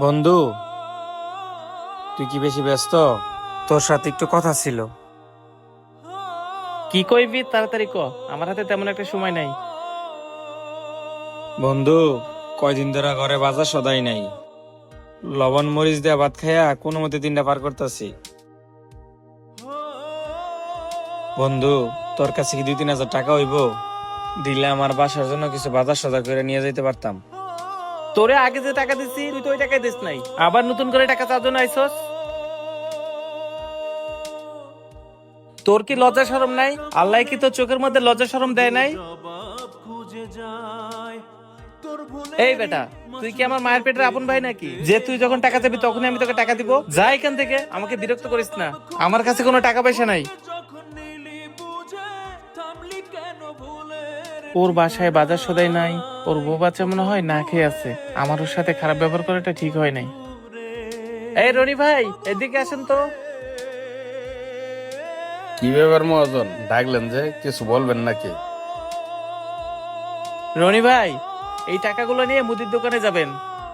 বন্ধু, তুই কি বেশি ব্যস্ত? তোর সাথে একটু কথা ছিল। কি কইবি তাড়াতাড়ি ক। আমার হাতে তেমন একটা সময় নাই। বন্ধু, কয়দিন ধরে ঘরে বাজার সদাই নাই। লবণ মরিচ দিয়ে ভাত খাইয়া কোনো মতে দিনটা পার করতেছি। বন্ধু, তোর কাছে কি 2-3 হাজার টাকা হইব? দিলে আমার বাসার জন্য কিছু বাজার সদা করে নিয়ে যাইতে পারতাম। তোরে আগে যে টাকা দিছি তুই তো ওই টাকাই দিস নাই, আবার নতুন করে টাকা চাওয়ার জন্য আইছস। তোর কি লজ্জা শরম নাই? আল্লাহ কি তোর চোখের মধ্যে লজ্জা শরম দেয় নাই? এই বেটা, তুই কি আমার মায়ের পেটের আপন ভাই নাকি যে তুই যখন টাকা চাবি তখনই আমি তোকে টাকা দিব? যা এখান থেকে, আমাকে বিরক্ত করিস না। আমার কাছে কোনো টাকা পয়সা নাই। ওর বাসায় বাজার সদাই নাই, ওর বউ বাচ্চা মনে হয় না খেয়ে আছে। আমার ওর সাথে খারাপ ব্যবহার করাটা ঠিক হয় নাই। এই রনি ভাই, এদিকে আসেন তো। কি ব্যাপার মহাজন, ডাকলেন যে কিছু বলবেন নাকি? রনি ভাই, এই টাকাগুলো নিয়ে মুদির দোকানে যাবেন।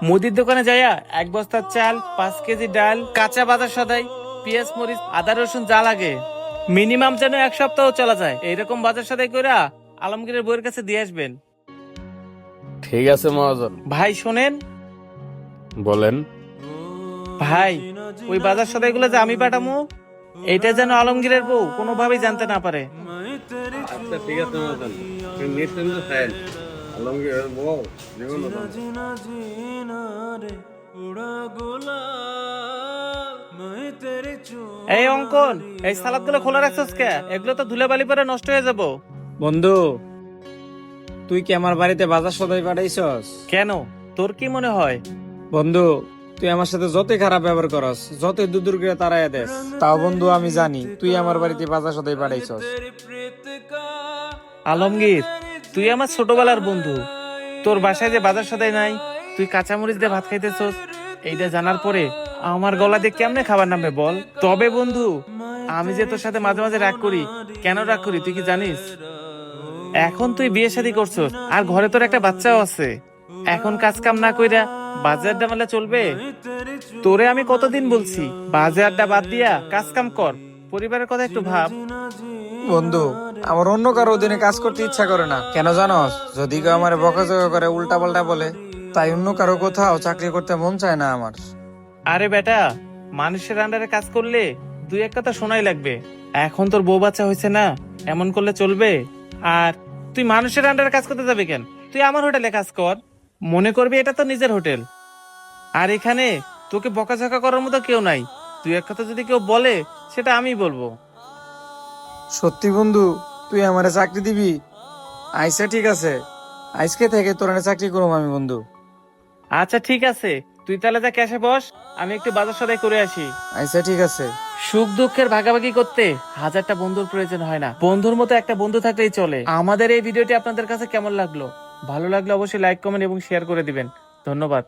মুদির দোকানে যাইয়া 1 বস্তা চাল, 5 কেজি ডাল, কাঁচা বাজার সদাই, পেঁয়াজ মরিচ আদা রসুন যা লাগে মিনিমাম যেন 1 সপ্তাহ চলা যায় এইরকম বাজার সদাই কইরা আলমগীরের বউয়ের কাছে দিয়ে আসবেন। ঠিক আছে মহাজন। ভাই শোনেন, বলেন। ভাই ওই বাজার সদাইগুলো যে আমি পাঠামু, এইটা যেন আলমগীরের বউ কোনোভাবেই জানতে না পারে। আচ্ছা ঠিক আছে মহাজন, নিশ্চিন্ত থাকেন। আলমগীর বউ যেগুলো এই অঙ্কন, এই সালাদ গুলো খোলা রাখছস কে? এগুলো তো ধুলে বালি পরে নষ্ট হয়ে যাবো। বন্ধু, তুই কি আমার বাড়িতে বাজার সদাই পাঠাইছস? কেন, তোর কি মনে হয়? বন্ধু, তুই আমার সাথে যতই খারাপ ব্যবহার করস, যতই দূর করে তাড়াইয়া দেস, তাও বন্ধু আমি জানি তুই আমার বাড়িতে বাজার সদাই পাঠাইছস। আলমগীর, তুই আমার ছোটবেলার বন্ধু। তোর বাসায় যে বাজার সদাই নাই, তুই কাঁচামরিচ দিয়ে ভাত খাইতেছস, এইটা জানার পরে আমার গলা দিয়ে কেমনে খাবার নামবে বল? তবে বন্ধু, আমি যে তোর সাথে মাঝে মাঝে রাগ করি, কেন রাগ করি তুই কি জানিস? এখন তুই বিয়ে শাদী করছস আর ঘরে তোর একটা বাচ্চাও আছে। এখন কাজ কাম না কইরা বাজে আড্ডা মারলে চলবে? তোরে আমি কতদিন বলছি বাজে আড্ডা বাদ দিয়া কাজ কাম কর, পরিবারের কথা একটু ভাব। বন্ধু, আমার অন্য কারো অধীনে কাজ করতে ইচ্ছা করে না, কেন জানোস? যদি কেউ আমার বকাঝকা করে, উল্টা পাল্টা বলে, তাই অন্য কারো কোথাও চাকরি করতে মন চায় না আমার। আরে বেটা, মানুষের আন্ডারে কাজ করলে 2-1 কথা শোনাই লাগবে। এখন তোর বউ বাচ্চা হয়েছে না, এমন করলে চলবে? আর তুই মানুষের আন্ডারে কাজ করতে যাবি কেন? তুই আমার হোটেলে কাজ কর, মনে করবি এটা তো নিজের হোটেল। আর এখানে তোকে বকাঝকা করার মতো কেউ নাই। 2-1 কথা যদি কেউ বলে, সেটা আমি বলবো। সত্যি বন্ধু, তুই আমারে চাকরি দিবি? আইসা ঠিক আছে, আজকে থেকে তোর এনে চাকরি করবো আমি বন্ধু। আচ্ছা ঠিক আছে, তুই তাহলে যা ক্যাশে বস, আমি একটু বাজার সদাই করে আসি। আইসা ঠিক আছে। সুখ দুঃখের ভাগাভাগি করতে 1000টা বন্ধুর প্রয়োজন হয় না, বন্ধুর মতো একটা বন্ধু থাকলেই চলে। আমাদের এই ভিডিওটি আপনাদের কাছে কেমন লাগলো? ভালো লাগলে অবশ্যই লাইক, কমেন্ট এবং শেয়ার করে দিবেন। ধন্যবাদ।